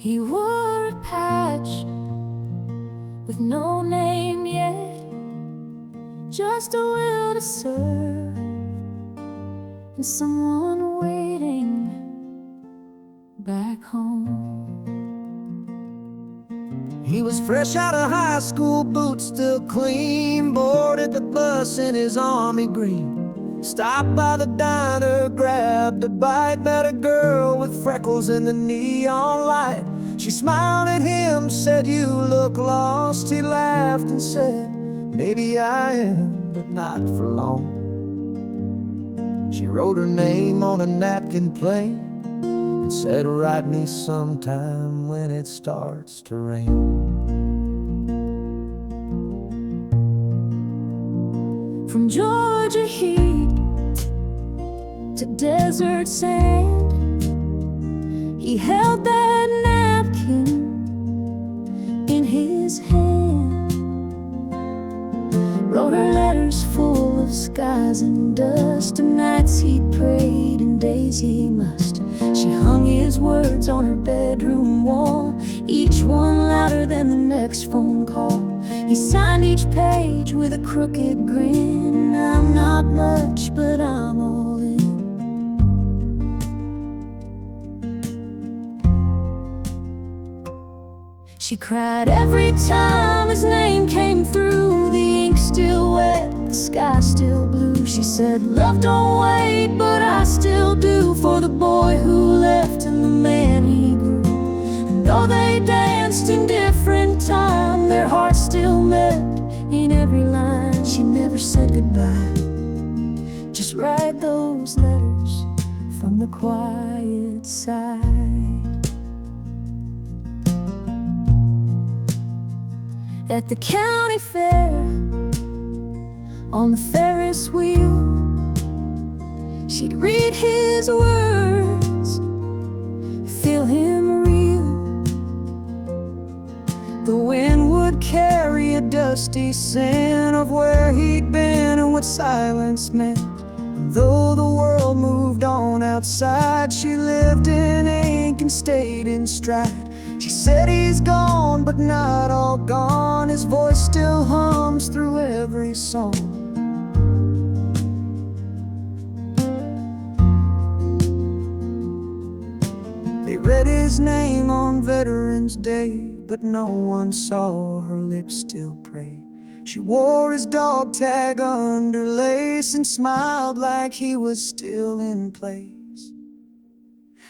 He wore a patch with no name yet, just a will to serve and someone waiting back home. He was fresh out of high school, boots still clean, boarded the bus in his army green. Stopped by the diner, grabbed a bite, met a girl with freckles in the neon light. She smiled at him, said, "You look lost." He laughed and said, "Maybe I am, but not for long." She wrote her name on a napkin plain and said, "Write me sometime when it starts to rain." From Georgia heat to desert sand, he held that napkin in his hand. Wrote her letters full of skies and dust, and nights he prayed and days he must. She hung his words on her bedroom wall, each one louder than the next phone call. He signed each page with a crooked grin. "I'm not much, but I'm all in." She cried every time his name came through. The ink still wet, the sky still blue. She said, "Love don't wait, but I still do, for the boy who left and the man he grew." And though they danced in different time, their hearts still met in every line. She never said goodbye, just write those letters from the quiet side. At the county fair, on the Ferris wheel, she'd read his words, feel him real. The wind would carry a dusty scent of where he'd been and what silence meant. Though the world moved on outside, she lived in ink and stayed in stride. She said, "He's gone, but not all gone. His voice still hums through every song." They read his name on Veterans Day, but no one saw her lips still pray. She wore his dog tag under lace and smiled like he was still in place.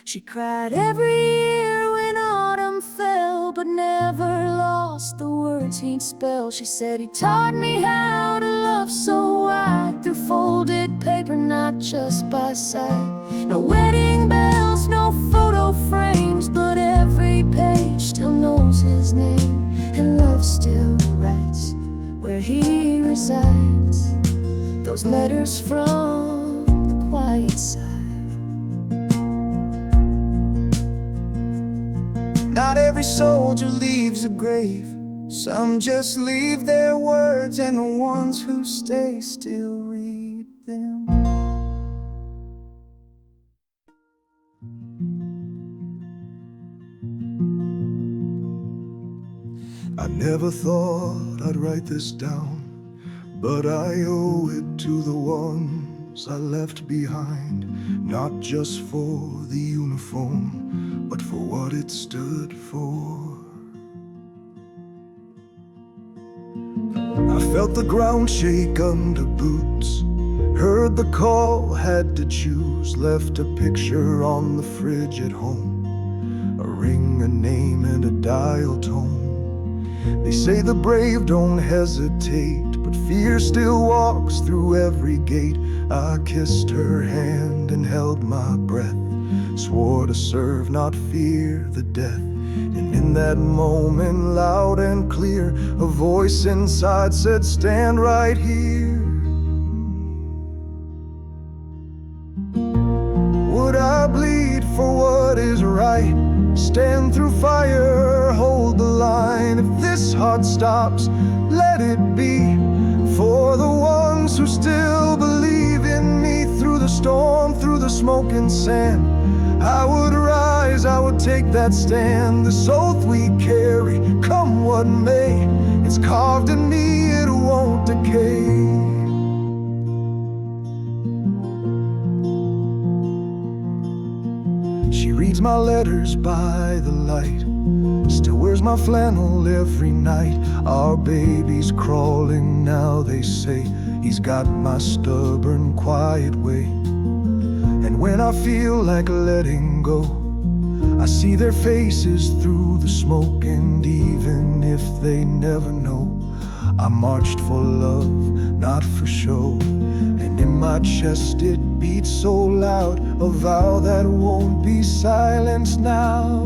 She cried every year when autumn fell, but never lost the words he'd spell. She said, "He taught me how to love so wide, through folded paper, not just by sight. No wedding bells, no photo frames, but every page still knows his name, and love still writes where he resides, those letters from the quiet side." Not every soldier leaves a grave. Some just leave their words, and the ones who stay still read them. I never thought I'd write this down, but I owe it to the ones I left behind. Not just for the uniform, but for what it stood for. I felt the ground shake under boots, heard the call, had to choose. Left a picture on the fridge at home, a ring, a name, and a dial tone. They say the brave don't hesitate, but fear still walks through every gate. I kissed her hand and held my breath, swore to serve, not fear the death. And in that moment, loud and clear, a voice inside said, "Stand right here." Would I bleed for what is right? Stand through fire, hold the line. If this heart stops, let it be. For the ones who still believe in me, through the storm, through the smoke and sand, I would rise, I would take that stand. This oath we carry, come what may. It's carved in me, it won't decay. She reads my letters by the light, still wears my flannel every night. Our baby's crawling now, they say. He's got my stubborn, quiet way. And when I feel like letting go, I see their faces through the smoke. And even if they never know, I marched for love, not for show. And in my chest it beats so loud, a vow that won't be silenced now.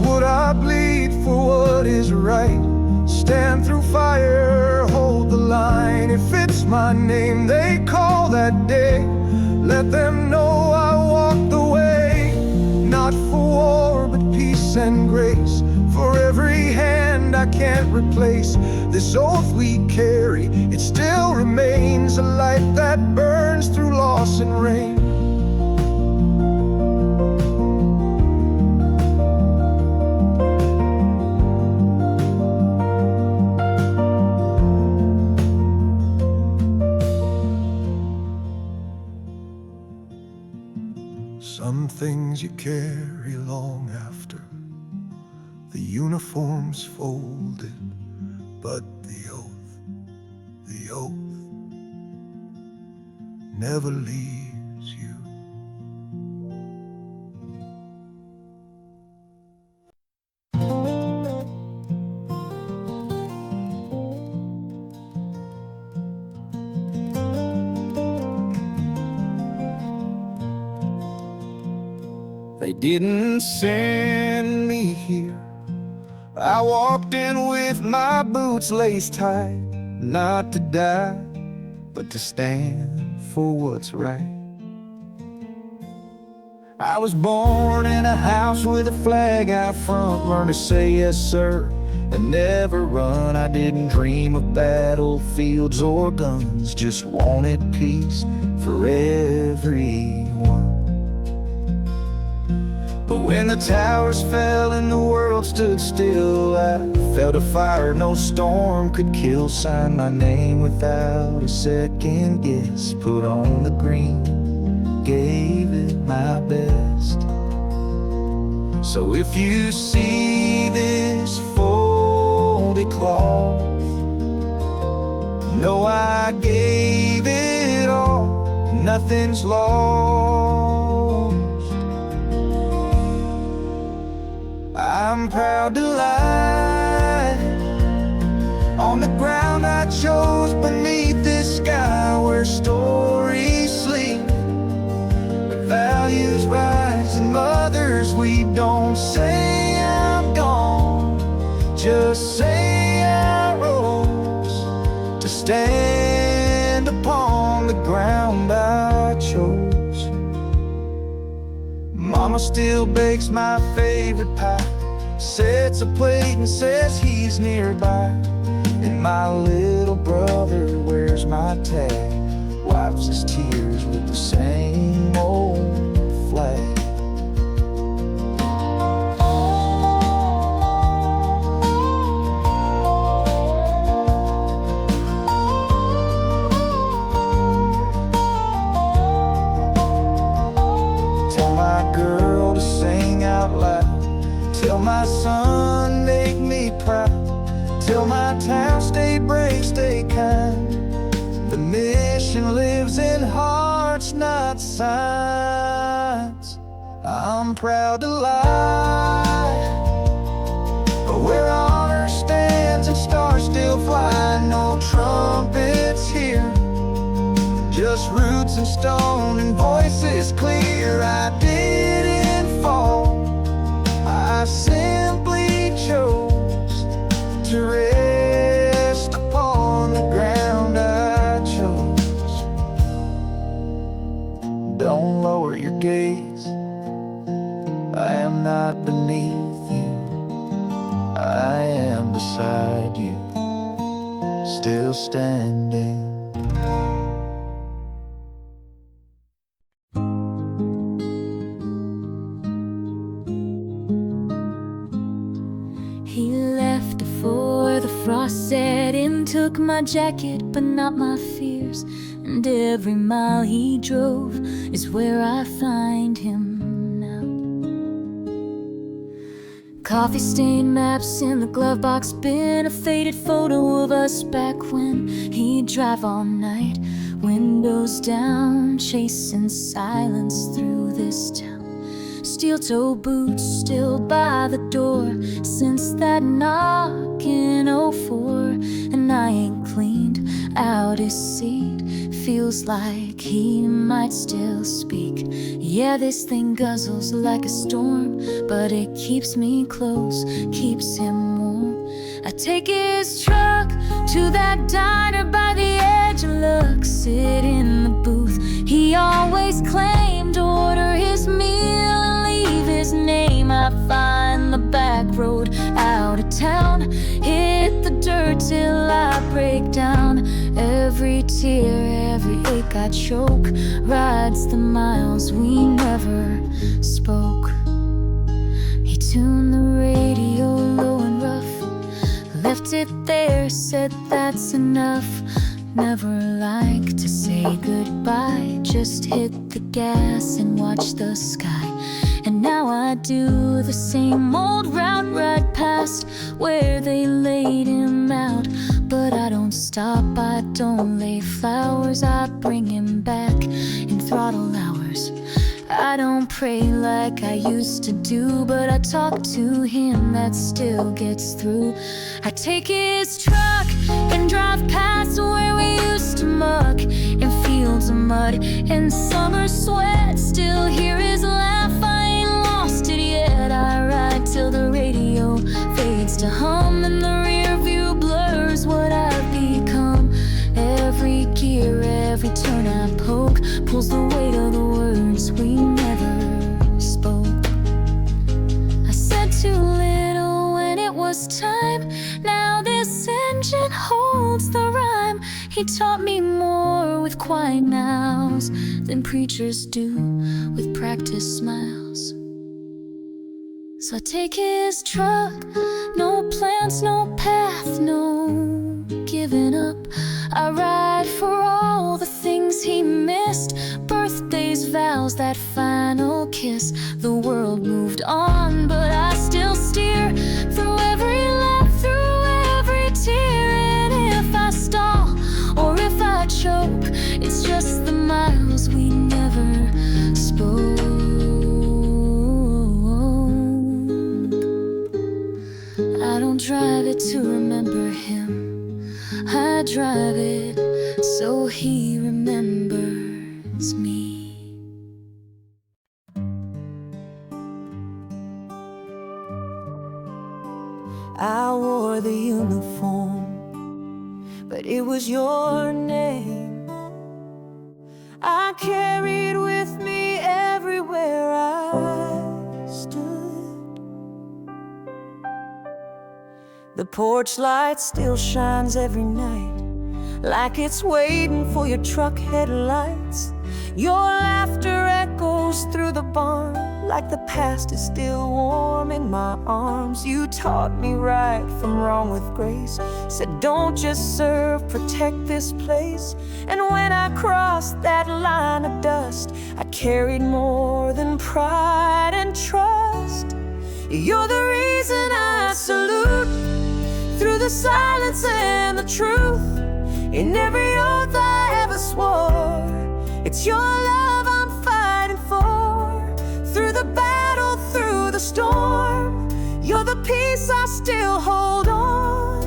Would I bleed for what is right? Stand through fire, hold the line. If it's my name they call that day, let them know I walked the way. Not for war, but peace and grace. For every hand I can't replace. This oath we carry, it still remains a light that burns through loss and rain. Some things you carry long after the uniform's folded, but the oath never leaves you. They didn't send me here. I walked in with my boots laced tight, not to die, but to stand for what's right. I was born in a house with a flag out front, learned to say yes sir and never run. I didn't dream of battlefields or guns, just wanted peace for everyone. But when the towers fell and the world stood still, I felt a fire no storm could kill. Signed my name without a second guess, put on the green, gave it my best. So if you see this folded cloth, know I gave it all, nothing's lost. I'm proud to lie on the ground I chose, beneath this sky where stories sleep, values rise, and mothers we don't say I'm gone, just say I rose to stand upon the ground I chose. Mama still bakes my favorite pie, sets a plate and says he's nearby. And my little brother wears my tag, wipes his tears with the same old flag. Tell my girl to sing out loud, tell my son make me proud, tell my town stay brave, stay kind. The mission lives in hearts, not signs. I'm proud to lie where honor stands and stars still fly. No trumpets here, just roots and stone and voices clear. I didn't fall, I simply chose to rest upon the ground I chose. Don't lower your gaze, I am not beneath you, I am beside you, still standing. took my jacket, but not my fears. And every mile he drove is where I find him now. Coffee-stained maps in the glove box bin, a faded photo of us back when he'd drive all night, windows down, chasing silence through this town. Steel-toe boots still by the door since that knock in '04, and I ain't cleaned out his seat. Feels like he might still speak. Yeah, this thing guzzles like a storm, but it keeps me close, keeps him warm. I take his truck to that diner by the edge and look, sit in the booth. He always claimed to order his meal and leave his name. I find the back road out of town, hit the dirt till I break down. Every tear, every ache I choke, rides the miles we never spoke. He tuned the radio low and rough, left it there, said that's enough. Never like to say goodbye, just hit the gas and watch the sky. And now I do the same old route right past where they laid him out. But I don't stop, I don't lay flowers, I bring him back in throttle hours. I don't pray like I used to do, but I talk to him, that still gets through. I take his truck and drive past where we used to muck in fields of mud and summer sweat. Still hear his laugh, I ain't lost it yet. I ride till the radio fades to hum and the rear view blurs what I've become. Every gear, every turn I poke pulls the weight of the words we never spoke. I said too little when it was time. Now this engine holds the rhyme. He taught me more with quiet nows than preachers do with practiced smiles. So I take his truck, no plans, no path, no giving up. I ride for all the things he missed, birthdays, vows, that final kiss. The world moved on, but I still steer through every lap, through every tear. And if I stall or if I choke, it's just the miles we never spoke. I don't drive it to remember him, I drive it so he remembers me. I wore the uniform, but it was your name I carried with me everywhere I stood. The porch light still shines every night, like it's waiting for your truck headlights. Your laughter echoes through the barn, like the past is still warm in my arms. You taught me right from wrong with grace, said don't just serve, protect this place. And when I crossed that line of dust, I carried more than pride and trust. You're the reason I salute, through the silence and the truth, in every oath I ever swore. It's your love I'm fighting for, through the battle, through the storm. You're the peace I still hold on,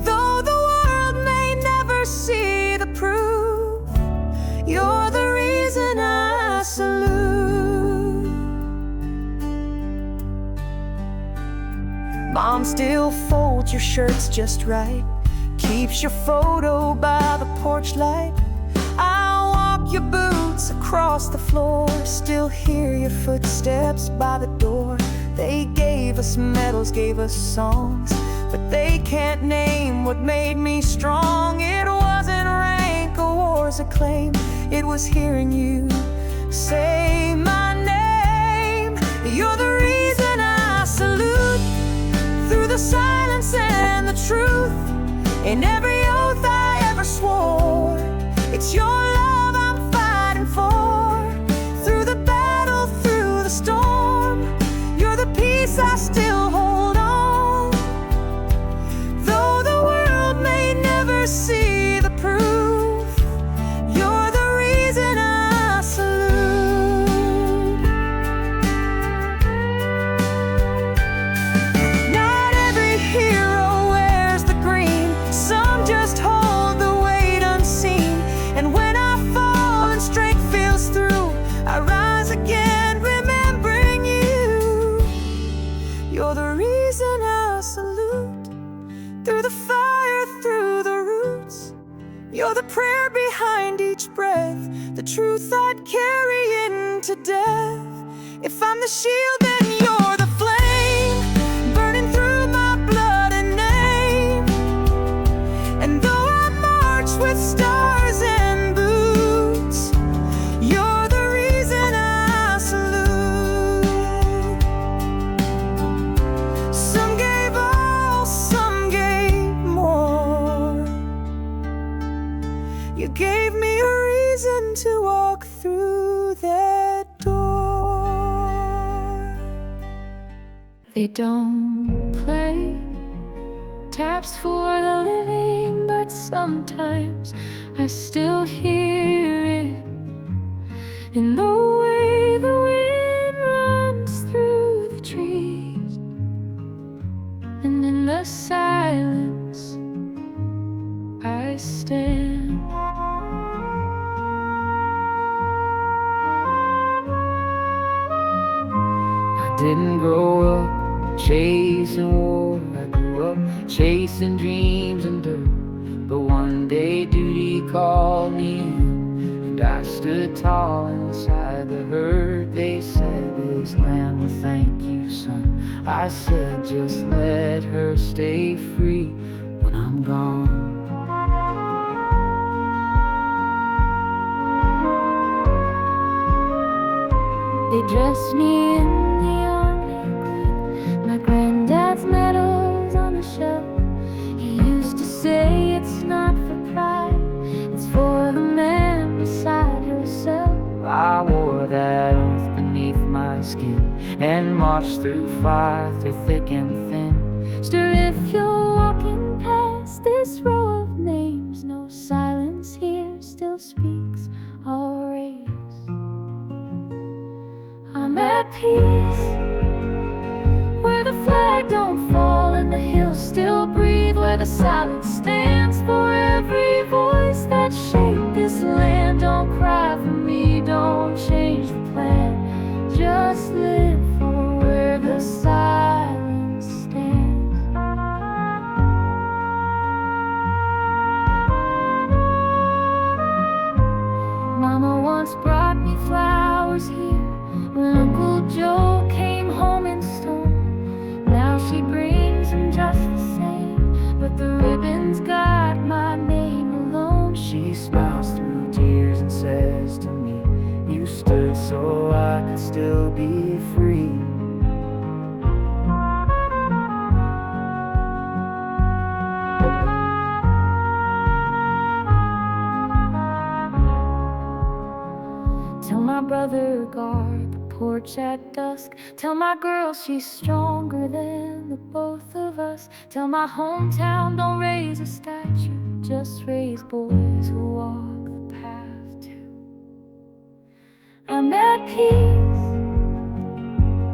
though the world may never see the proof. You're the reason I salute. Mom still folds your shirts just right, keeps your photo by the porch light. I'll walk your boots across the floor, still hear your footsteps by the door. They gave us medals, gave us songs, but they can't name what made me strong. It wasn't rank or war's acclaim, it was hearing you say my name. You're the reason I salute, through the silence and the truth, in every oath I ever swore. It's your love I'm fighting for. Through the battle, through the storm, you're the peace I still hold on. Though the world may never see the proof, you're the reason I salute. Not every hero wears the green, some just hold the weight unseen. And when I fall and strength feels through, I rise again remembering you. You're the reason I salute. Through the fire, through the roots, you're the prayer behind each breath, the truth I'd carry into death. If I'm the shield, then you're the flame, burning through my blood and name. And though I march with stars and boots, you're the reason I salute. Some gave all, some gave more. You gave me a reason to walk through that door. They don't play taps for the living, but sometimes I still hear it in the way the wind runs through the trees, and in the silence I stand. I didn't grow up chasing war, I grew up chasing dreams and dirt. But one day duty called me in, and I stood tall inside the herd. They said, "This land will thank you, son." I said, "Just let her stay free when I'm gone." They dressed me in the army green, my granddad's medals on the shelf. He used to say it's not for pride, it's for the man beside herself. I wore that oath beneath my skin and marched through fire, through thick and thin. Still, if you're walking past this row of names, no silence here still speaks our race. I'm at peace, where the flag don't fall and the hills still breathe, where the silence stands for every voice that shaped this land. Don't cry for me, don't change the plan, just live for where the silence stands. Mama once brought me flowers here when Uncle Joe came home in storm. Now she brings them just the same, but the ribbon's got my name alone. She smiles through tears and says to me, "You stood so I could still be free." Tell my brother guard the porch at dusk. Tell my girl she's stronger than the both of us. Tell my hometown don't raise a statue, just raise boys who walk the path too. I'm at peace,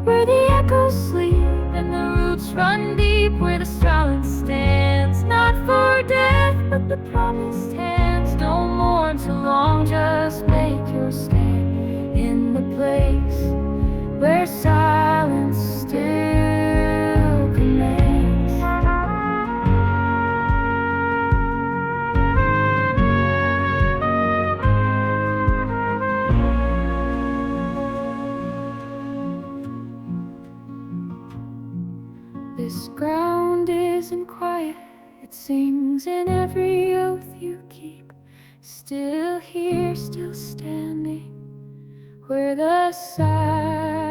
where the echoes sleep and the roots run deep, where the silence stands, not for death but the promised hands. Don't mourn too long, just make your stand in the place where silence still commands. This ground isn't quiet, it sings in every oath you keep. Still here, still standing, where the silence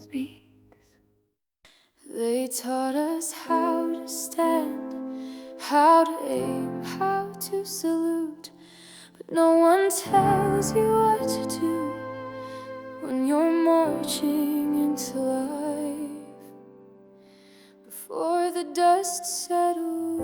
beats. They taught us how to stand, how salute, but no one tells you what to do when you're marching into life before the dust settles.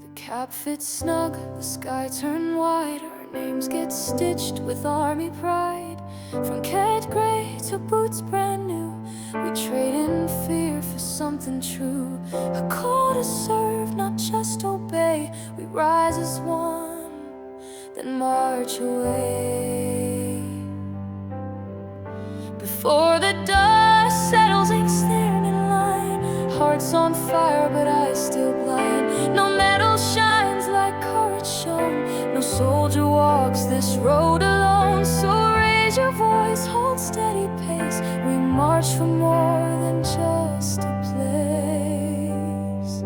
The cap fits snug, the sky turned wide, our names get stitched with army pride. From cat gray to boots brand new, we trade in fear for something true. A call to serve, not just obey. We rise as one, then march away. Before the dust settles, ain't standing in line. Hearts on fire, but eyes still blind. No medal shines like courage shown. No soldier walks this road alone. So raise your voice, hold steady pace. We march for more than just a place.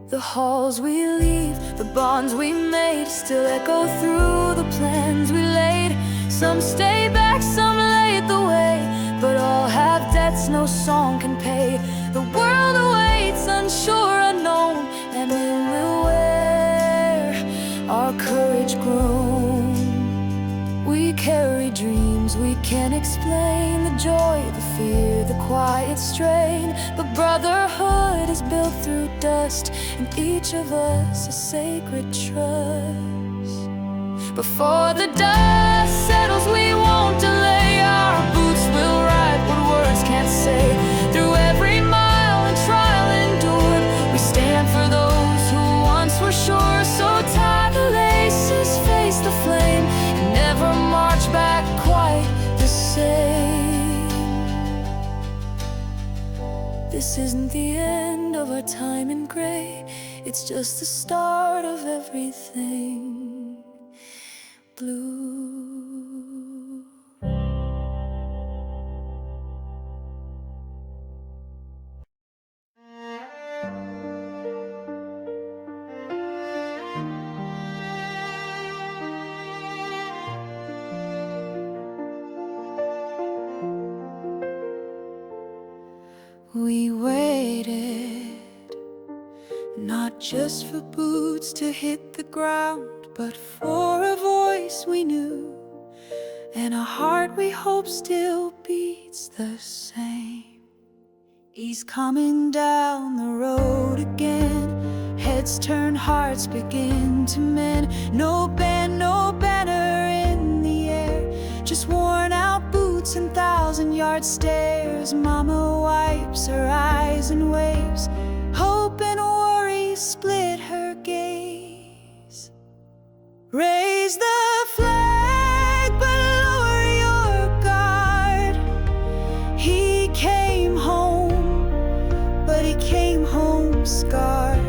The halls we leave, the bonds we made, still echo through the plans we laid. Some stay back, some lead the way, but all have debts no song can pay. The world awaits, unsure, unknown, and we will wear our courage grown. We carry dreams we can't explain, the joy, the fear, the quiet strain. But brotherhood is built through dust, and each of us a sacred trust. Before the dust settles, we won't delay. Our boots will write what words can't say. Through every mile and trial endured, we stand for those who once were sure. So tie the laces, face the flame, and never march back quite the same. This isn't the end of our time in gray, it's just the start of everything blue. We waited, not just for boots to hit the ground, but for a voice we knew, and a heart we hope still beats the same. He's coming down the road again, heads turn, hearts begin to mend. No band, no banner in the air, just worn out boots and 1,000-yard stares. Mama wipes her eyes and waves, hope and worry split her gaze. Raise the flag, but lower your guard. He came home, but he came home scarred.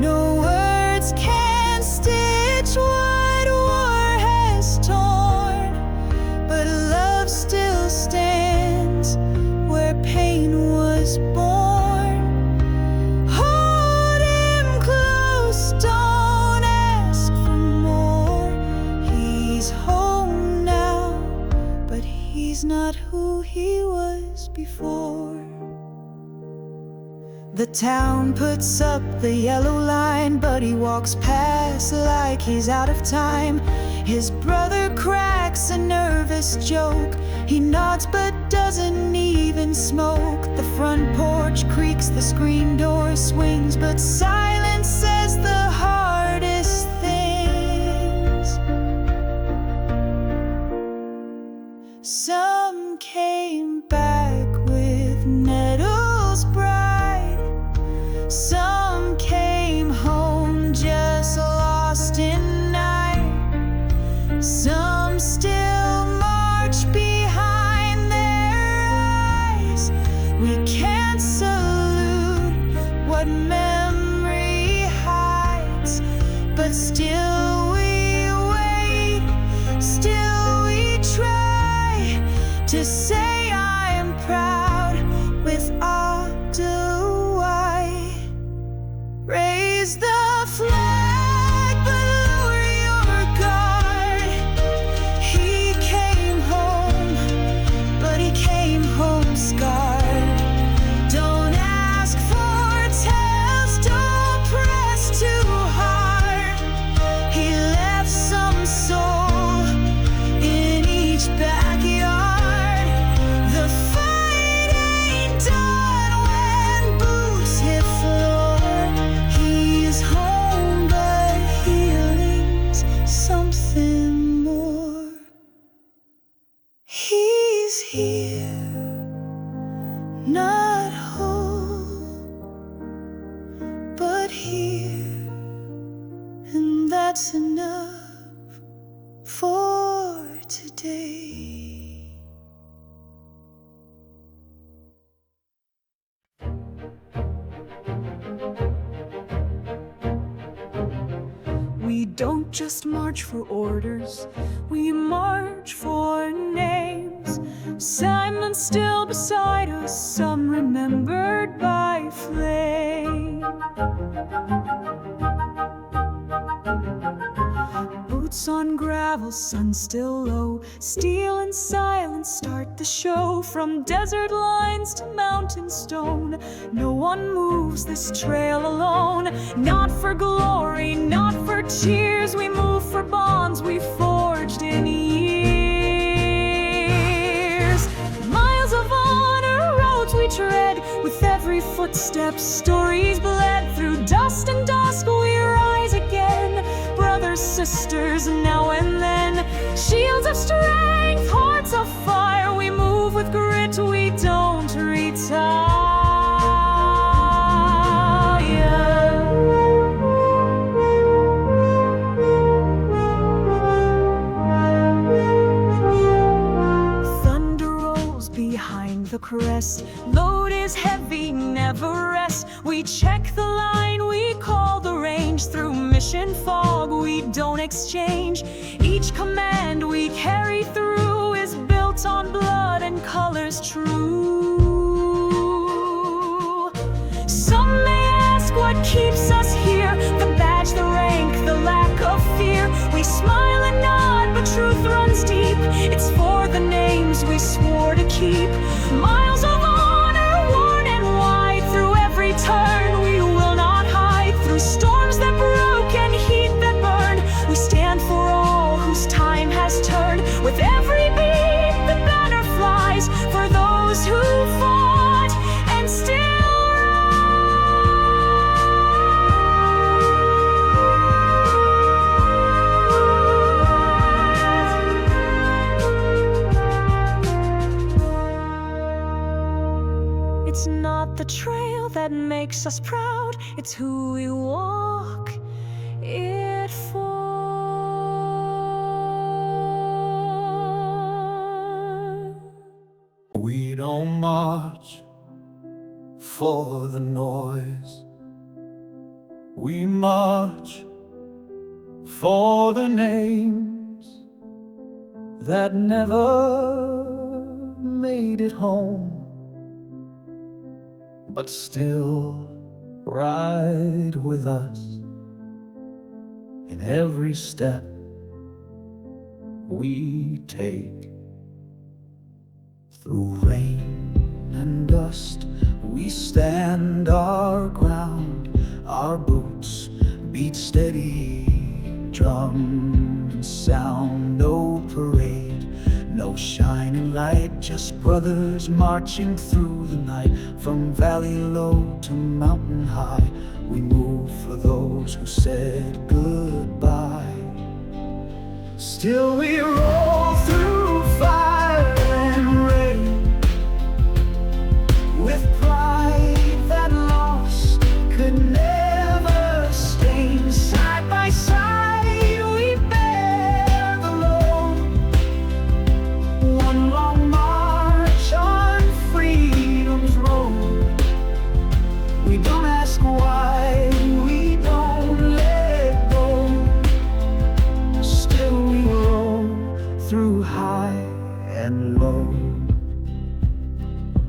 No words can stitch what war has torn, but love still stands where pain was born. Hold him close, don't ask for more. He's home now, but he's not who he was before. The town puts up the yellow line, but he walks past like he's out of time. His brother cracks a nervous joke, he nods but doesn't even smoke. The front porch creaks, the screen door swings, but silence says the hardest things. Some came back with nettles bright, some came home just lost in night. Some still march behind their eyes. We can't salute what memory hides, but still we wait, still we try to say I am proud with all due white. Raise the flag, but lower your guard. He here, not home, but here, and that's enough for today. We don't just march for orders, we march for names. Simon still beside us, some remembered by flame. Boots on gravel, sun still low, steel and silence start the show. From desert lines to mountain stone, no one moves this trail alone. Not for glory, not for cheers, we move for bonds we forged in years. Miles of honor, roads we tread, with every footstep stories bled. Through dust and dusk we rise again, brothers, sisters, now and then. Shields of strength, hearts of fire, we move with grit, we don't retire. Thunder rolls behind the crest, load is heavy, never rest. We check the line, we call the range. Through mission fog we don't exchange. Each command we carry through is built on blood and colors true. Some may ask what keeps us here, the badge, the rank, the lack of fear. We smile and nod, but truth runs deep. It's for the names we swore to keep. Miles of honor, worn and wide, through every turn we will not hide. Through storms that broke and heat that burned, we stand for all whose time has turned. With every beat the banner flies, for those who fought and still rise. It's not the trail that makes us proud, it's who we walk it for. We don't march for the noise, we march for the names that never made it home, but still ride with us in every step we take. Through rain and dust we stand our ground, our boots beat steady, drums sound, no parade, no shining light, just brothers marching through the night. From valley low to mountain high, we move for those who said goodbye. Still we roll through fire and rain, with pride that loss could never stain. Side by side we bear the load, one long march on freedom's road. We don't ask why, we don't let go. Still we roll through high and low.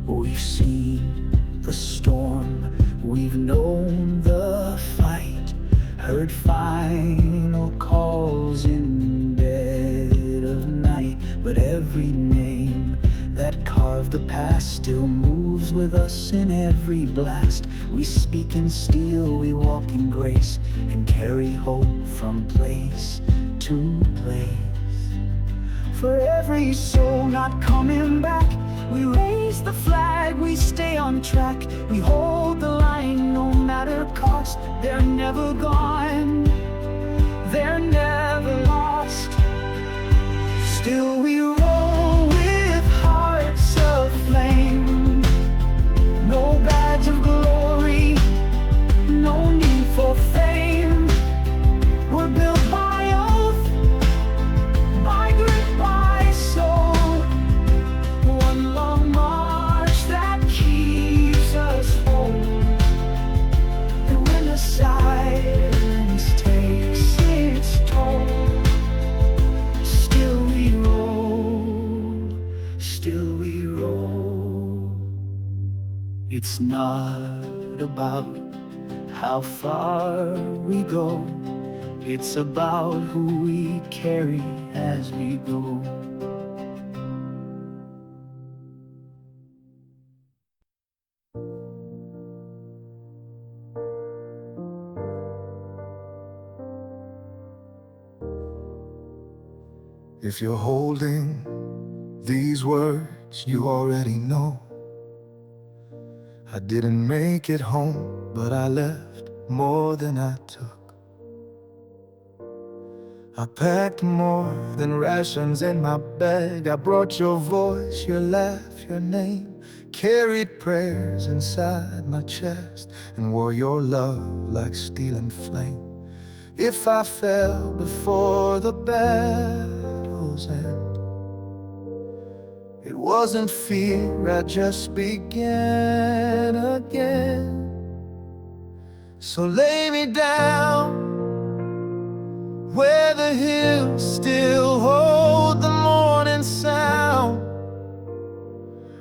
We've seen the storm, we've known the fight, heard final calls in dead of night. But every name that carved the past still moves with us in every blast. We speak in steel, we walk in grace, and carry hope from place to place. For every soul not coming back, we raise the flag, we stay on track. We hold the line no matter cost. They're never gone, they're never lost. Still we roll with hearts It's not about how far we go, it's about who we carry as we go. If you're holding these words, you already know. I didn't make it home, but I left more than I took. I packed more than rations in my bag. I brought your voice, your laugh, your name. Carried prayers inside my chest and wore your love like steel and flame. If I fell before the battle's end, it wasn't fear, I just began again. So lay me down where the hills still hold the morning sound.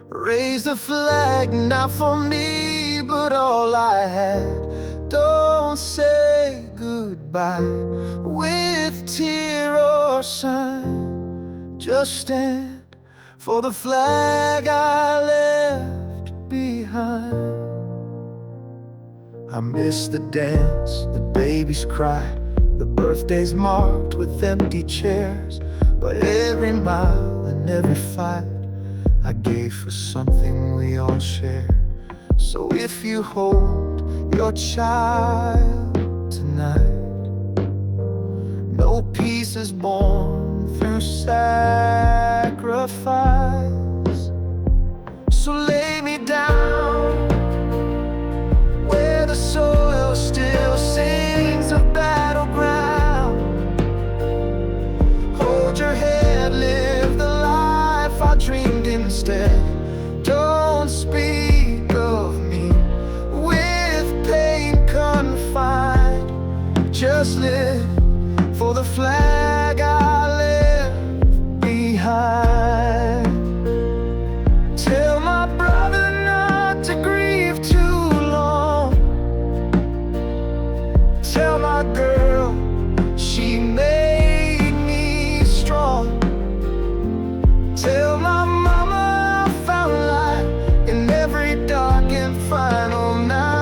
Raise the flag, not for me, but all I had. Don't say goodbye with tear or sign. Just stand for the flag I left behind. I miss the dance, the babies cry, the birthdays marked with empty chairs. But every mile and every fight I gave for something we all share. So if you hold your child tonight, no peace is born through sacrifice. So lay me down where the soil still sings a battleground. Hold your head, live the life I dreamed instead. Don't speak of me with pain confined. Just live for the flag I left behind. Tell my brother not to grieve too long. Tell my girl she made me strong. Tell my mama I found light in every dark and final night.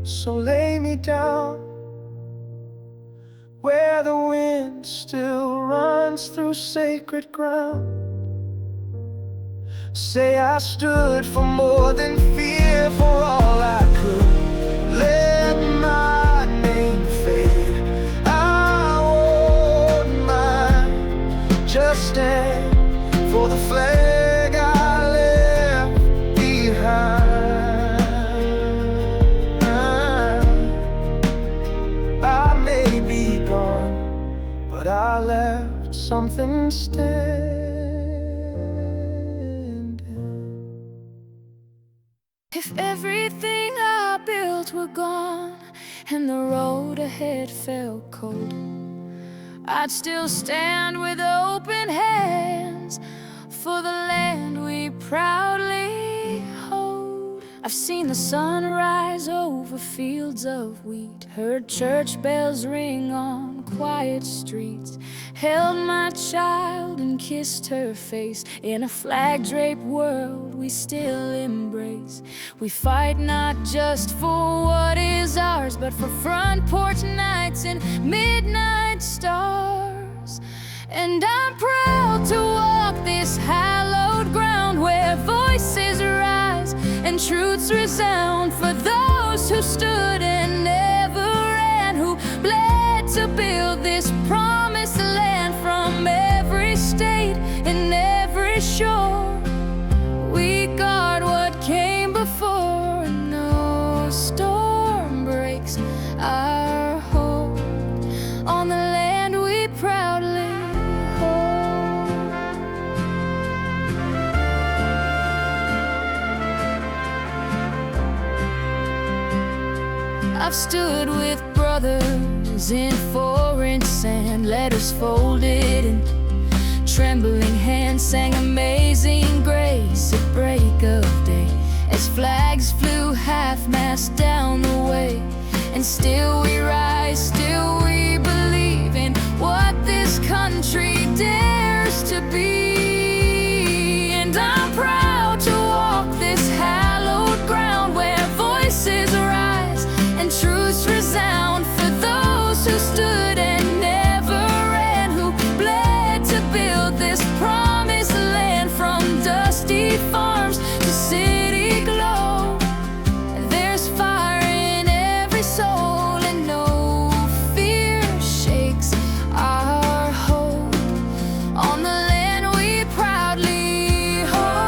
So lay me down where the wind still runs through sacred ground. Say I stood for more than fear, for all I could. Let my name fade, I won't mind. Just stand for the flag I left behind. I may be gone, but I left something standing. If everything I built were gone and the road ahead felt cold, I'd still stand with open hands for the land we proudly hold. I've seen the sun rise over fields of wheat, heard church bells ring on quiet streets, held my child and kissed her face. In a flag-draped world we still embrace. We fight not just for what is ours, but for front porch nights and midnight stars. And I'm proud to walk this hallowed ground where voices rise and truths resound, for those who stood and never ran, who bled to build this promised land. From every state and every shore, we guard what came before, and no storm breaks our hold on the land we proudly hold. I've stood with brothers in foreign sand, letters folded and sang Amazing Grace at break of day, as flags flew half-mast down the way. And still we rise, still we believe in what this country dares to be. And I'm proud to walk this hallowed ground where voices rise and truths resound for those who stood and never ran, who bled to build this promised land. From dusty farms to city glow, there's fire in every soul, and no fear shakes our hope on the land we proudly hold.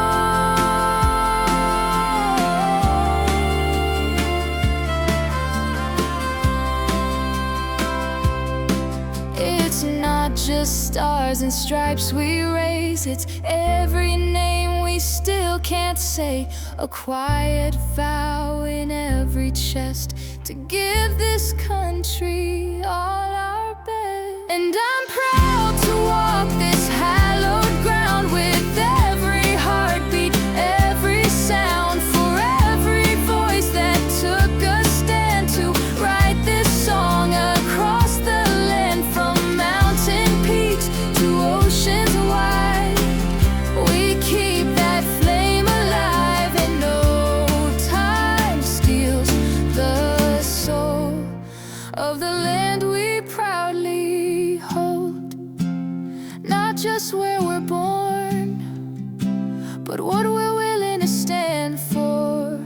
It's not just stars and stripes we raise, it's every name we still can't say, a quiet vow in every chest to give this country all our best. And I'm proud to walk this hallowed ground with every heartbeat, every sound, for every voice that took a stand to write this song across the land. From mountain peaks to oceans wide, we keep that flame alive, and no time steals the soul of the land we proudly hold. Not just where we're born, but what we're willing to stand for.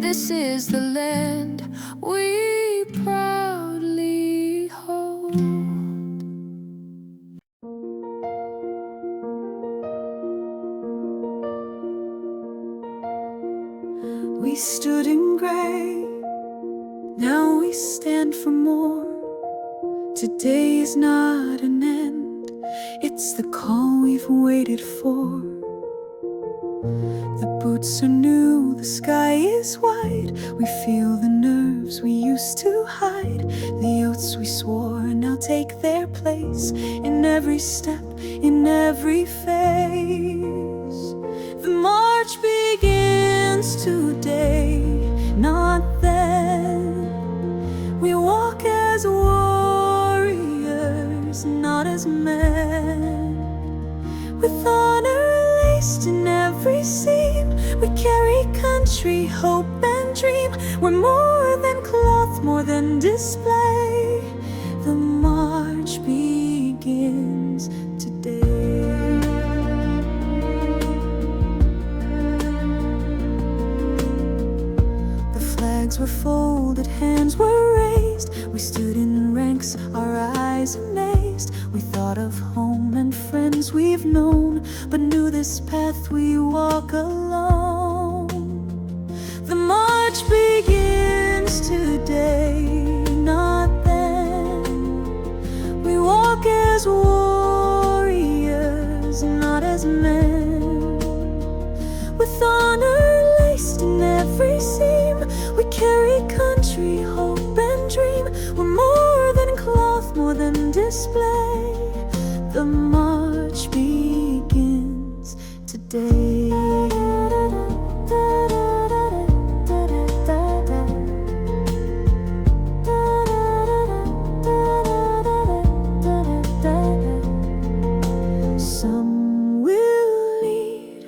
This is the land we proudly hold. We stood in gray, now we stand for more. Today is not an end, it's the call we've waited for. The boots are new, the sky is wide. We feel the nerves we used to hide. The oaths we swore now take their place in every step, in every phase. The march begins today, not then. We walk as warriors, not as men. With honor laced in every seam, we carry country, hope and dream. We're more than cloth, more than display. The march begins today. The flags were folded, hands were raised. We stood in ranks, our eyes amazed. We thought of home and friends we've known, but knew this path we walk alone. The march begins today, not then. We walk as warriors, not as men. With honor laced in every seam, we carry country, hope and dream. We're more than cloth, more than display. The march begins today. Some will lead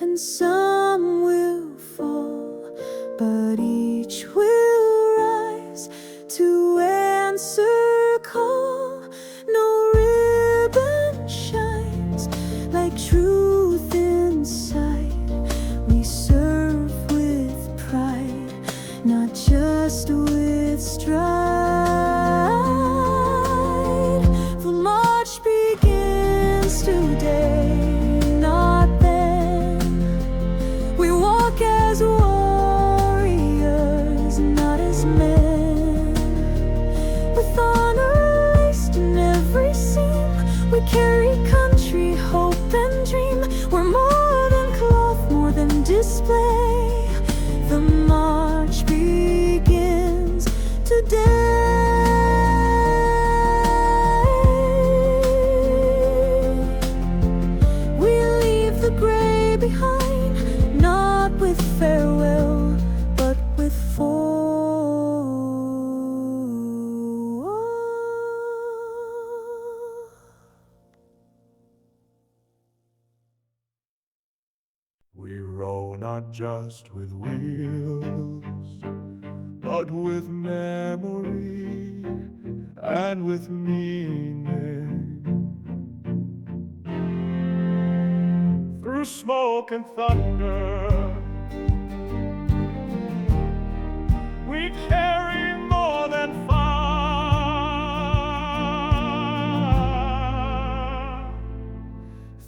and some will fall, but each will rise to answer call. No ribbon shines like truth inside. We serve with pride, not just with stride. The march begins today, not then. We walk as warriors, not as men. With honor laced in every seam, we carry country, hope and dream. We're more than cloth, more than display. The march begins today. not just with wheels, but with memory and with meaning. Through smoke and thunder, we carry more than fire.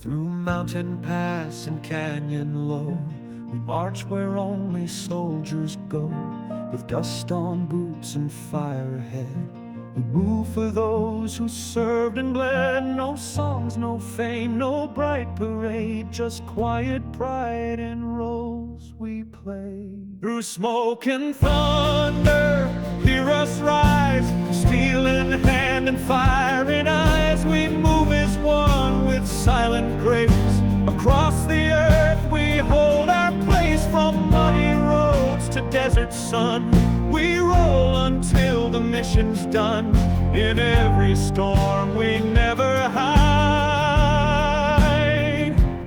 Through mountain pass and canyon low, we march where only soldiers go. With dust on boots and fire ahead, we move for those who served and bled. No songs, no fame, no bright parade, just quiet pride in roles we play. Through smoke and thunder, hear us rise, steel in hand and fire in eyes. We move as one with silent grace. Across the earth we hold our place, from muddy roads to desert sun. We roll until the mission's done. In every storm we never hide.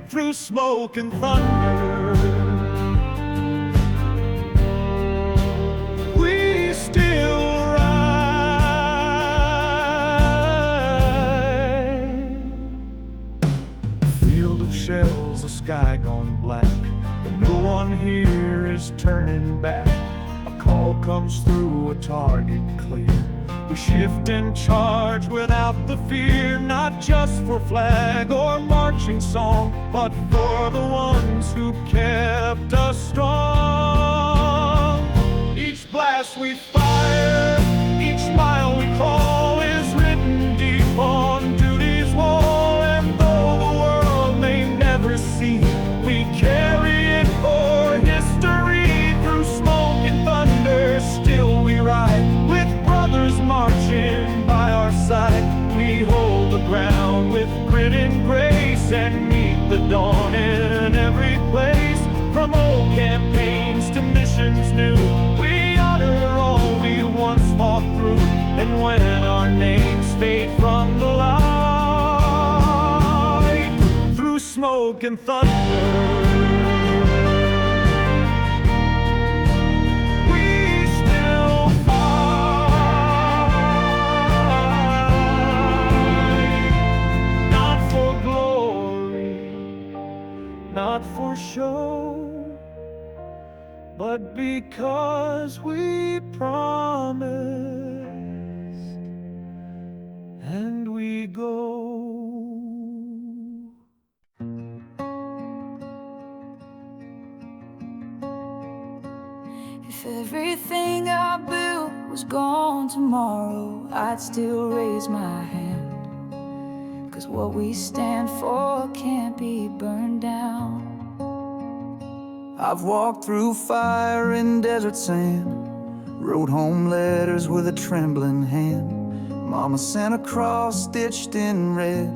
Through smoke and thunder, we still ride. A field of shells, a sky gone black, but no one here is turning back. Call comes through, a target clear. We shift and charge without the fear, not just for flag or marching song, but for the ones who kept us strong. Each blast we fire, each mile we crawl is written deep on duty's wall. And though the world may never see, we carry it for history. Through smoke and thunder, still we ride, with brothers marching by our side. We hold the ground with grit and grace, and meet the dawn in every place. From old campaigns to missions new, we honor all we once fought through. And when our names fade from the light, through smoke and thunder, not for show, but because we promised, and we go. If everything I built was gone tomorrow, I'd still raise my hand. 'Cause what we stand for can't be burned down. I've walked through fire and desert sand, wrote home letters with a trembling hand. Mama sent a cross stitched in red,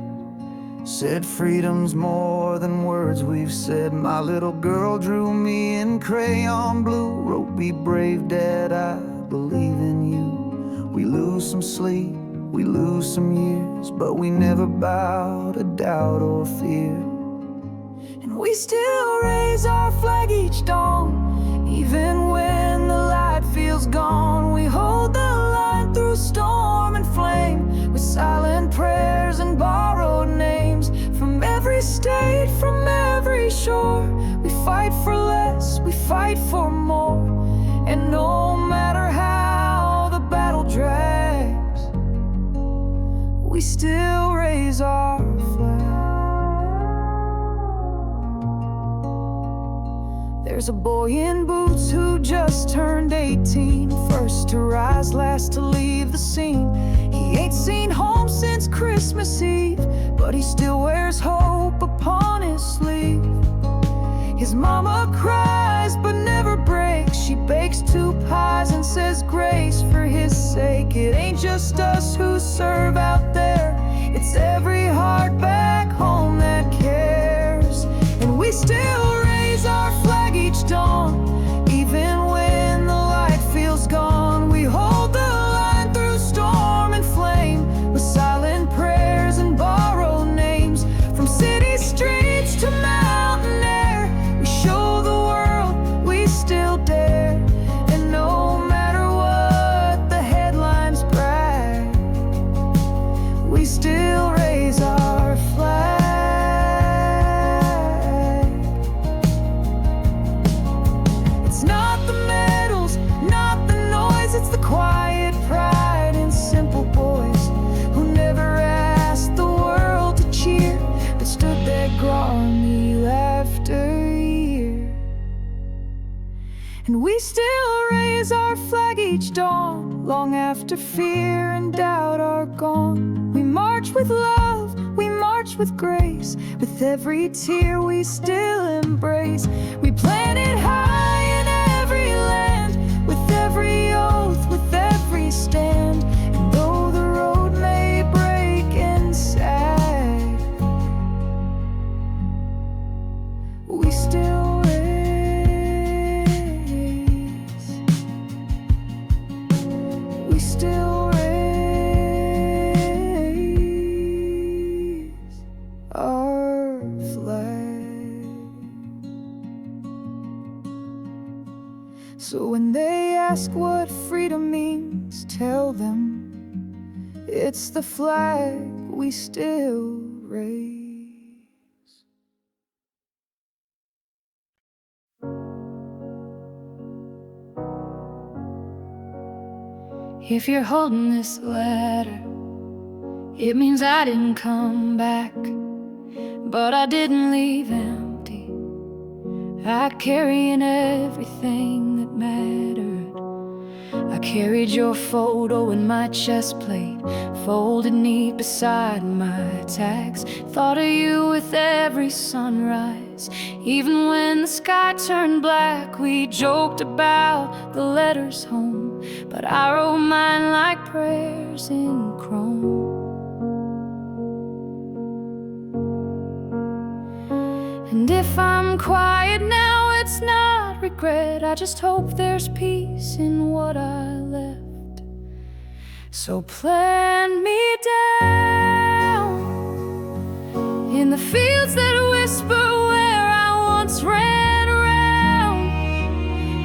said freedom's more than words we've said. My little girl drew me in crayon blue, wrote, "Be brave, Dad, I believe in you." We lose some sleep, we lose some years, but we never bow to doubt or fear. And we still raise our flag each dawn, even when the light feels gone. We hold the line through storm and flame, with silent prayers and borrowed names. From every state, from every shore, we fight for less, we fight for more. And no matter how the battle drags, we still raise our flag. There's a boy in boots who just turned 18, first to rise, last to leave the scene. He ain't seen home since Christmas Eve, but he still wears hope upon his sleeve. His mama cries but never breaks. She bakes 2 pies and says grace for his sake. It ain't just us who serve out there, it's every heart back home that cares. And we still raise our flag each dawn, even when the light feels gone. We hold the line through storm and flame, with silent prayers and borrowed names. From city streets to mountain air, we show the world We still raise our flag each dawn, long after fear and doubt are gone. We march with love, we march with grace, with every tear we still embrace. We plant it high in every land, with every oath, with every stand. And though the road may break and sag, we still raise. We still raise our flag. So when they ask what freedom means, tell them it's the flag we still raise. If you're holding this letter, it means I didn't come back, but I didn't leave empty. I carry in everything that mattered. I carried your photo in my chest plate, folded neat beside my tags. Thought of you with every sunrise, even when the sky turned black. We joked about the letters home, but I wrote mine like prayers in chrome. And if I'm quiet now, it's not regret. I just hope there's peace in what I left. So plant me down in the fields that whisper where I once ran around.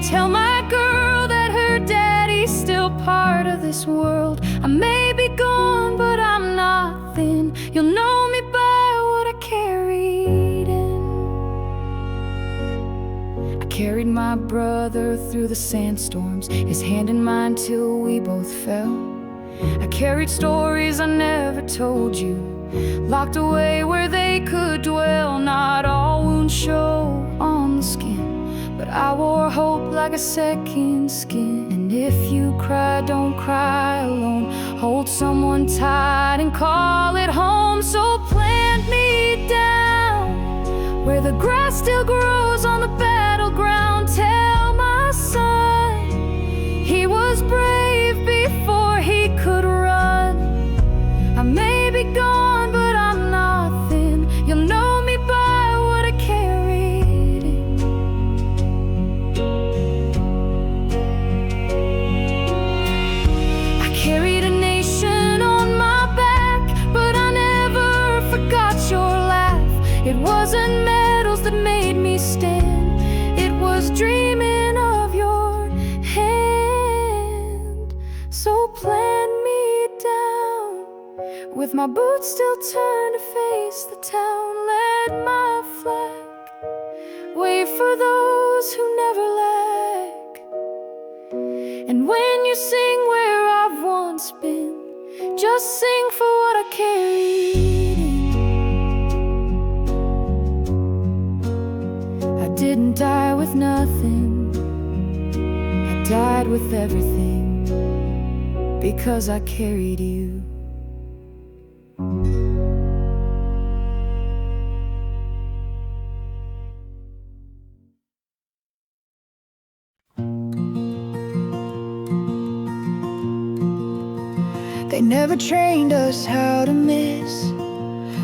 Tell my girl that her daddy's still part of this world. I may be gone, but I'm not thin. You'll know me by what I carried in. I carried my brother through the sandstorms, his hand in mine till we both fell. I carried stories I never told you, locked away where they could dwell. Not all wounds show on the skin, but I wore hope like a second skin. And if you cry, don't cry alone. Hold someone tight and call it home. So plant me down where the grass still grows on the battleground. Tell my son he was brave before he could run. I may be gone, but I'm not thin. You'll know me by what I carried in. I carried a nation on my back, but I never forgot your laugh. It wasn't medals that made me stand, it was dreaming of your hand. So plant me down with my boots still turned to face the town. Let my flag wave for those who never lack. And when you sing where I've once been, just sing for what I carried in. I didn't die with nothing, I died with everything, because I carried you. They never trained us how to miss,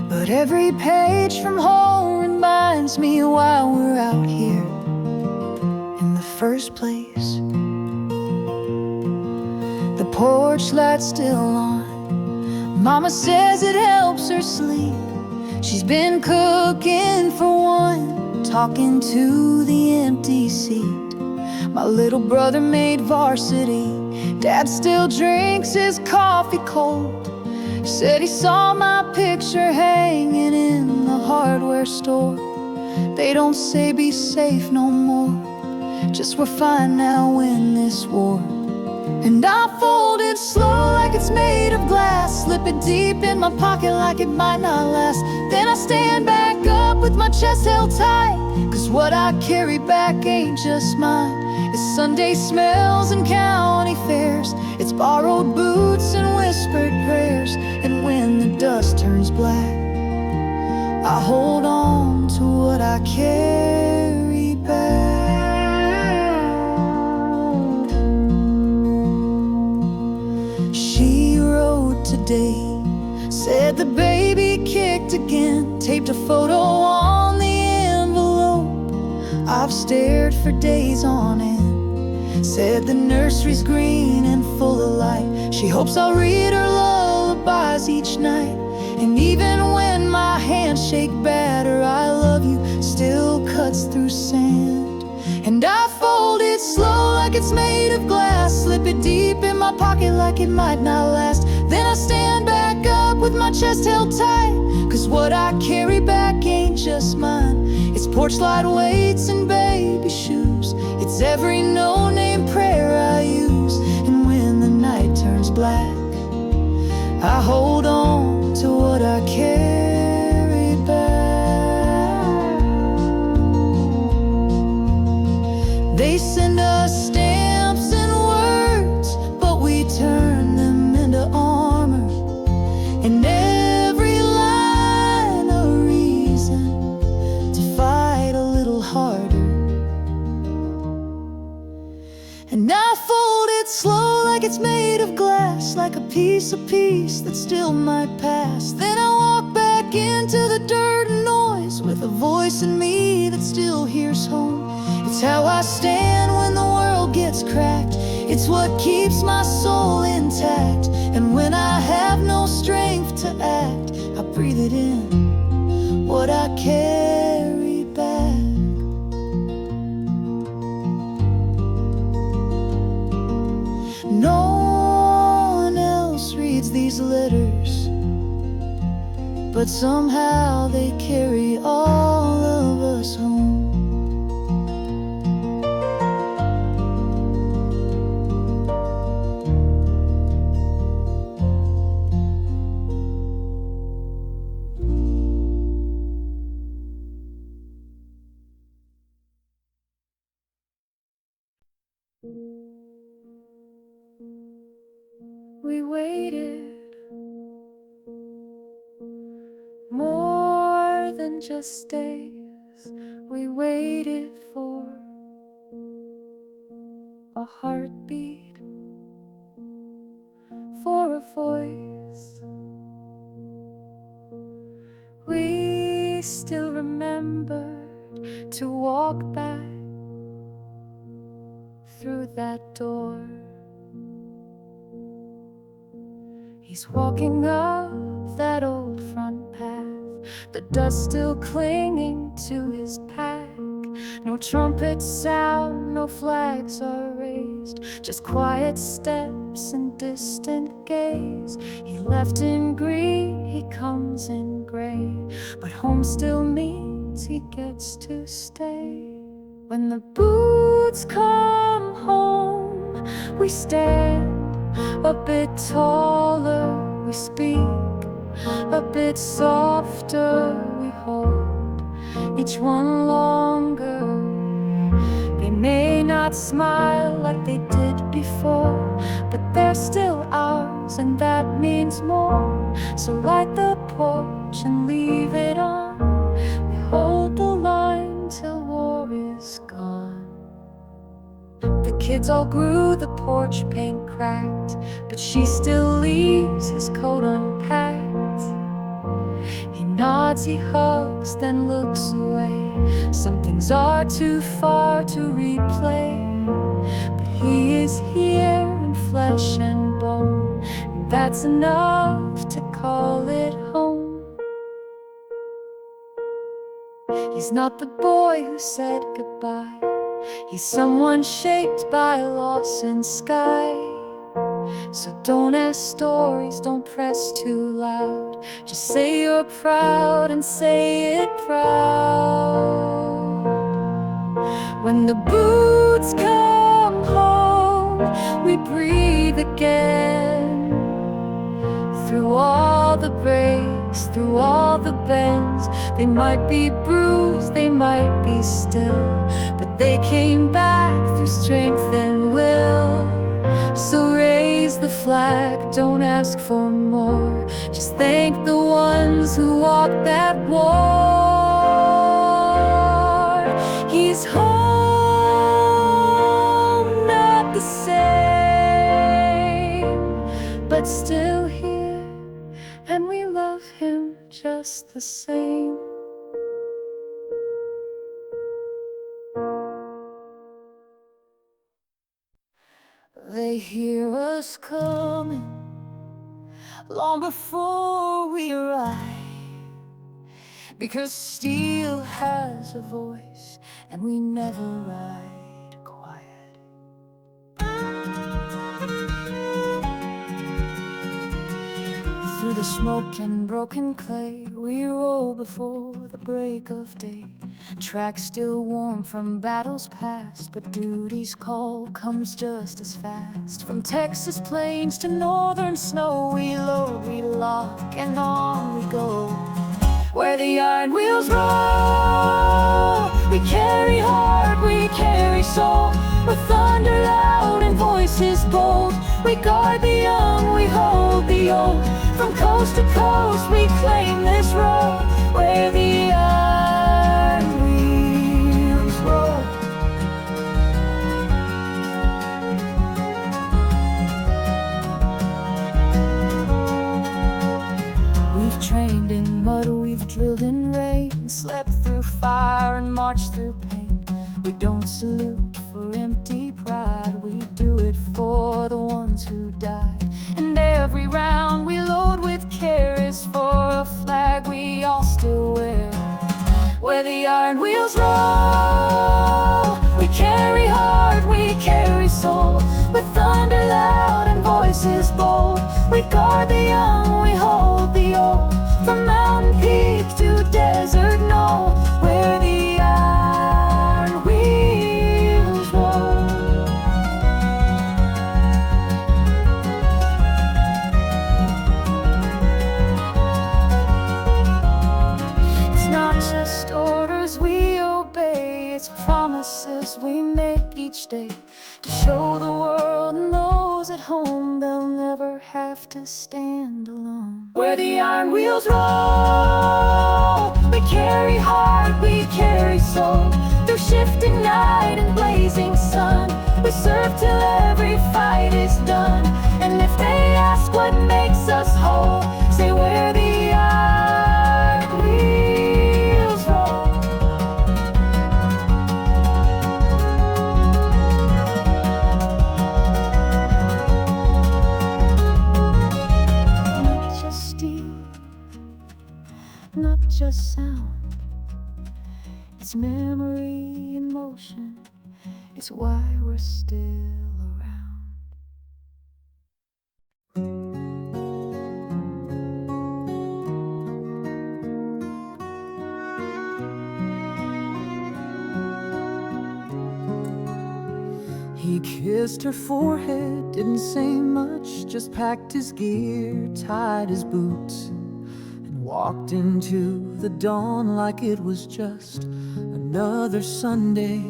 but every page from home reminds me why we're out here in the first place. The porch light's still on, Mama says it helps her sleep. She's been cooking for one, talking to the empty seat. My little brother made varsity, Dad still drinks his coffee cold. Said he saw my picture hanging in the hardware store. They don't say be safe no more, just we're fine now in this war. And I fold it slow like it's made of glass, slip it deep in my pocket like it might not last. Then I stand back up with my chest held tight, cause what I carry back ain't just mine, It's Sunday smells and county fairs. It's borrowed boots and whispered prayers. And when the dust turns black, I hold on to what I carry back. She wrote today, said the baby kicked again, taped a photo on the envelope. I've stared for days on end. Said the nursery's green and full of light. She hopes I'll read her lullabies each night. And even when my hands shake bad, her I love you still cuts through sand. And I fold it slow like it's made of glass, slip it deep in my pocket like it might not last. Then I stand back up with my chest held tight, 'cause what I carry back ain't just mine. It's porch light weights and baby shoes. It's every no-name prayer I use. And when the night turns black, I hold on to what I carry back. They send us stamps and words, but we turn them into armor. And every line a reason to fight a little harder. And I fold it slow like it's made of glass, like a piece of peace that still might pass. Then I walk back into the dirt and noise with a voice in me that still hears home. It's how I stand when the world gets cracked. It's what keeps my soul intact. And when I have no strength to act, I breathe it in, what I carry back. No one else reads these letters, but somehow they carry all of us home. We waited more than just days. We waited for a heartbeat, for a voice. We still remembered to walk back through that door. He's walking up that old front path, the dust still clinging to his pack. No trumpets sound, no flags are raised, just quiet steps and distant gaze. He left in green, he comes in gray, but home still means he gets to stay. When the boots come home, we stand a bit taller, we speak a bit softer, we hold each one longer. They may not smile like they did before, but they're still ours, and that means more. So light the porch and leave it on. We hold the line till war is gone. The kids all grew, the porch paint cracked, but she still leaves his coat unpacked. He nods, he hugs, then looks away. Some things are too far to replay, but he is here in flesh and bone, and that's enough to call it home. He's not the boy who said goodbye, he's someone shaped by loss and sky. So don't ask stories, don't press too loud, just say you're proud and say it proud. When the boots come home, we breathe again through all all the breaks, through all the bends. They might be bruised, they might be still, but they came back through strength and will. So raise the flag, don't ask for more. Just thank the ones who walked that war. He's home, not the same, but still here, and we love him just the same. They hear us coming long before we arrive, because steel has a voice and we never ride quiet. Through the smoke and broken clay, we roll before the break of day. Tracks still warm from battles past, but duty's call comes just as fast. From Texas plains to northern snow, we load, we lock, and on we go. Where the iron wheels roll, we carry heart, we carry soul. With thunder loud and voices bold, we guard the young, we hold the old. From coast to coast, we claim this road, where the iron wheels roll. We've trained in mud, we've drilled in rain, slept through fire and marched through pain. We don't salute for empty pride, we do it for the ones who died. And every round we load with care is for a flag we all still wear. Where the iron wheels roll, we carry heart, we carry soul. With thunder loud and voices bold, we guard the young, we hold the old. From mountain peak to desert knoll, where the iron wheels roll. It's not just orders we obey, it's promises we make each day, to show the world and those at home they'll never have to stand alone. Where the iron wheels roll, we carry heart, we carry soul. Through shifting night and blazing sun, we serve till every fight is done. And if they ask what makes us whole, say where the iron wheels roll. Not just steel, not just sound, it's memory in motion, it's why we're still around. He kissed her forehead, didn't say much, just packed his gear, tied his boots, and walked into the dawn like it was just another Sunday.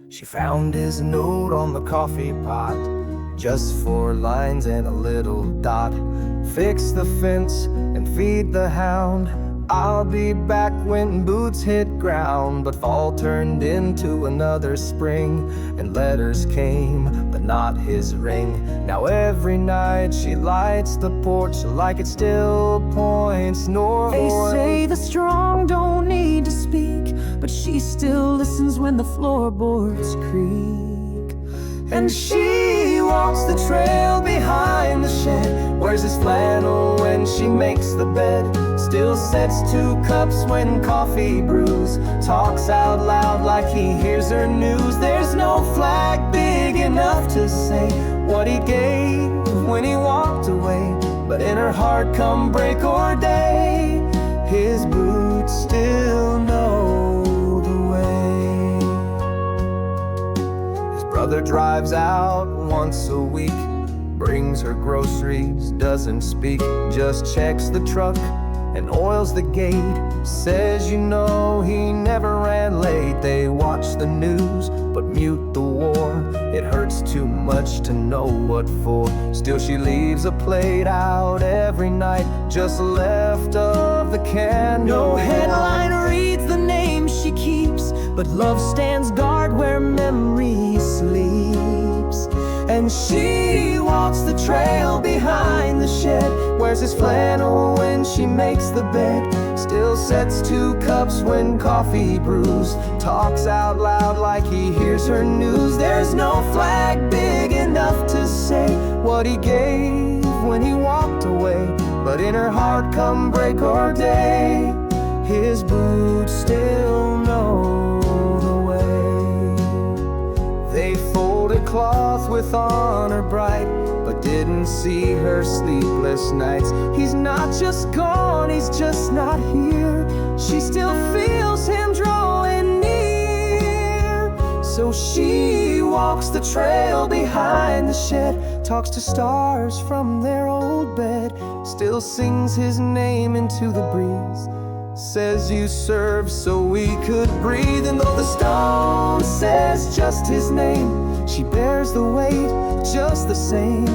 She found his note on the coffee pot, just 4 lines and a little dot. Fix the fence and feed the hound, I'll be back when boots hit ground. But fall turned into another spring, and letters came, but not his ring. Now every night she lights the porch like it still points north. They say the strong don't need to speak, but she still listens when the floorboards creak. And she walks the trail behind the shed, wears his flannel when she makes the bed, still sets 2 cups when coffee brews, talks out loud like he hears her news. There's no flag big enough to say what he gave when he walked away, but in her heart come break or day, his boots still know the way. His brother drives out once a week, brings her groceries, doesn't speak, just checks the truck and oils the gate. Says, you know, he never ran late. They watch the news, but mute the war. It hurts too much to know what for. Still she leaves a plate out every night, just left of the candle. No headline reads the name she keeps, but love stands guard where memory sleeps. And she walks the trail behind the shed, wears his flannel when she makes the bed, still sets 2 cups when coffee brews, talks out loud like he hears her news. There's no flag big enough to say what he gave when he walked away, but in her heart, come break or day, his boots still know the way. They folded cloth with honor bright, but didn't see her sleepless nights. He's not just gone, he's just not here. She still feels him drawing near. So she walks the trail behind the shed, talks to stars from their old bed, still sings his name into the breeze, says you served so we could breathe. And though the stone says just his name, she bears the weight just the same,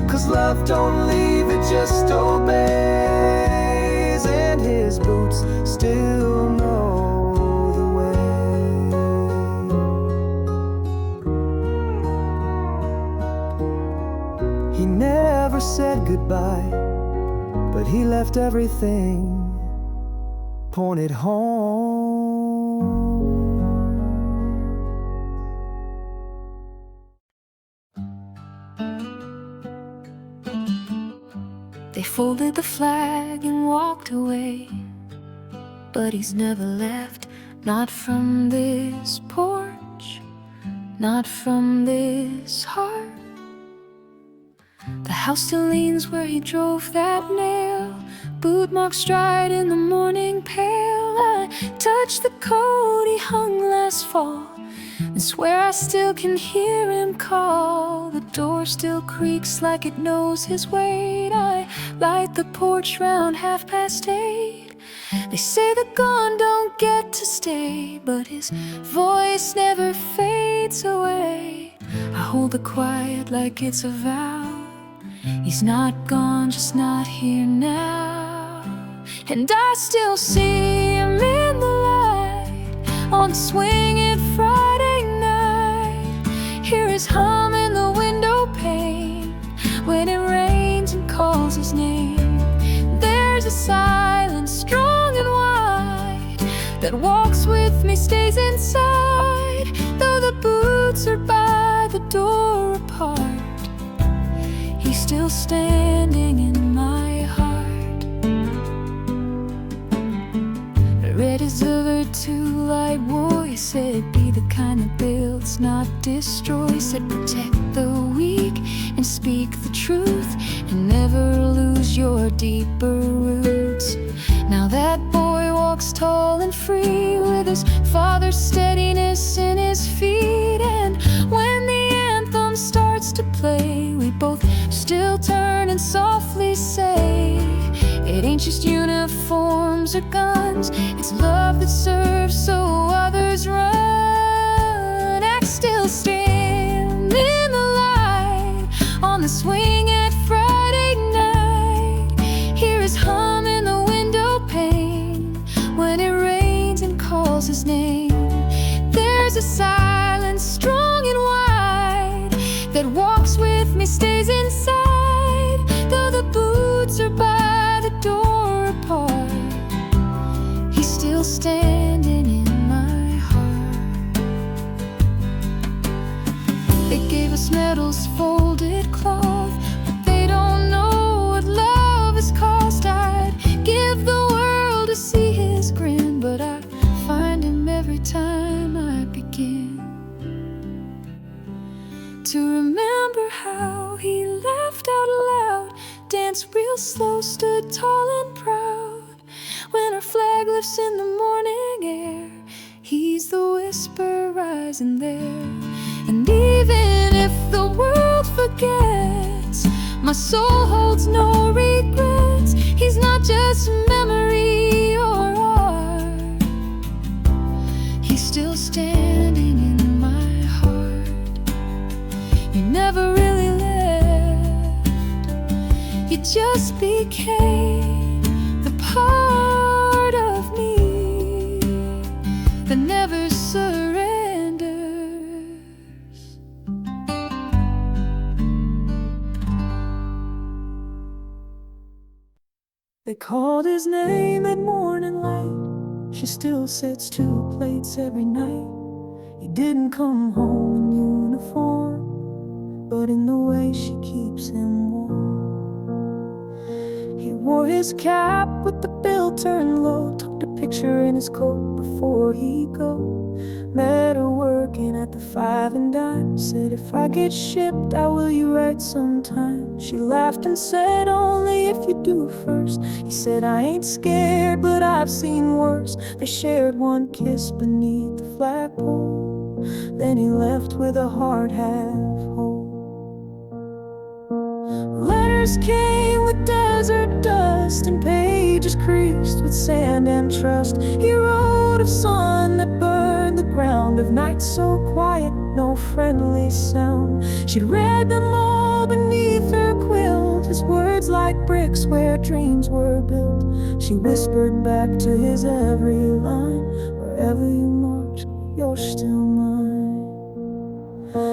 'cause love don't leave, it just obeys. And his boots still know the way. He never said goodbye, but he left everything pointed home. They folded the flag and walked away, but he's never left, not from this porch, not from this heart. The house still leans where he drove that nail, boot mark stride in the morning pale. I touched the coat he hung last fall, and swear I still can hear him call. The door still creaks like it knows his weight. I light the porch round 8:30. They say the gone don't get to stay, but his voice never fades away. I hold the quiet like it's a vow. He's not gone, just not here now. And I still see him in the light on swinging Friday night. Hear his hum in the window pane when it rains and calls his name. There's a silence strong and wide that walks with me, stays inside. Though the boots are by the door apart, he's still standing in my heart. I read his other 2 light voice, said be the kind that builds, not destroys. Said protect the weak and speak the truth, and never lose your deeper roots. Now that boy walks tall and free, with his father's steadiness in his feet. And when the anthem starts to play, we both still turn and softly say, it ain't just uniforms or guns, it's love that serves so others run. I still stand in the light on the swing at Friday night. Hear his hum in the window pane when it rains and calls his name. There's a silence strong and wide that walks with me, stays inside. Though the boots are by the door apart, he's still standing in my heart. They gave us medals, folded cloth, but they don't know what love has cost. I'd give the world to see his grin, but I find him every time I begin to remember how he laughed out loud, danced real slow, stood tall and proud. When our flag lifts in the morning air, he's the whisper rising there. And even if the world forgets, My soul holds no regrets. He's not just a memory or art. He's still standing in my heart. You never really left. You just became the part of me that never surrenders. They called his name at morning light. She still sets 2 plates every night. He didn't come home in uniform, but in the way she keeps him warm. He wore his cap with the bill turned low, tucked a picture in his coat before he'd go. Met her working at the Five and Dime. Said, if I get shipped, I will you write sometime. She laughed and said, only if you do first. He said, I ain't scared, but I've seen worse. They shared one kiss beneath the flagpole. Then he left with a heart half whole. Letters came with desert dust and pages creased with sand and trust. He wrote of sun that burned the ground, of nights so quiet, no friendly sound. She'd read them all beneath her quilt, his words like bricks where dreams were built. She whispered back to his every line, wherever you march, you're still mine.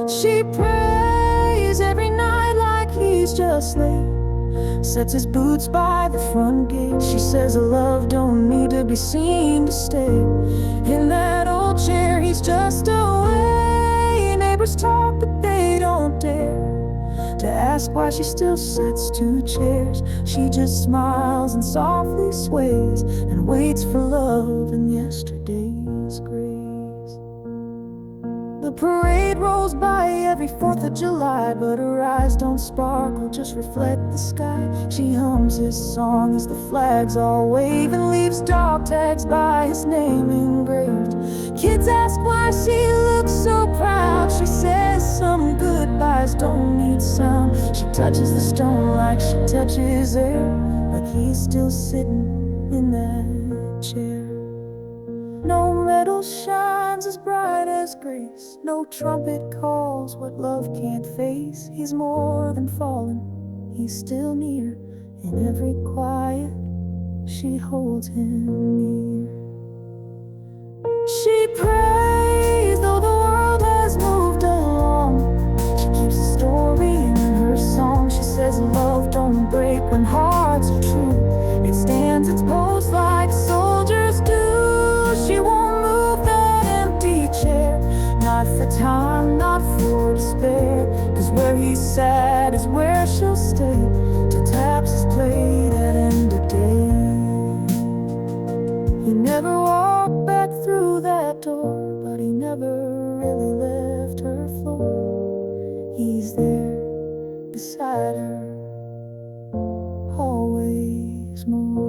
She prays every night like he's just late, sets his boots by the front gate. She says a love don't need to be seen to stay. In that old chair he's just away. Neighbors talk but they don't dare to ask why she still sets 2 chairs. She just smiles and softly sways and waits for love in yesterday's grace. The parade rolls by every 4th of July, but her eyes don't sparkle, just reflect the sky. She hums his song as the flags all wave and leaves dog tags by his name engraved. Kids ask why she looks so proud. She says some goodbyes don't need sound. She touches the stone like she touches air, like he's still sitting in that chair. No medal shines as bright as grace, no trumpet calls what love can't face. He's more than fallen, he's still near. In every quiet, she holds him near. She prays though the world has moved along. She keeps a story in her song. She says love don't break when hearts are true. It stands its post like soldiers do. She won't move that empty chair, not for time, not for despair. Cause where he's sad is where she'll stay, till taps his plate at end of day. He never walked back through that door, but he never really left her floor. He's there beside her, always more.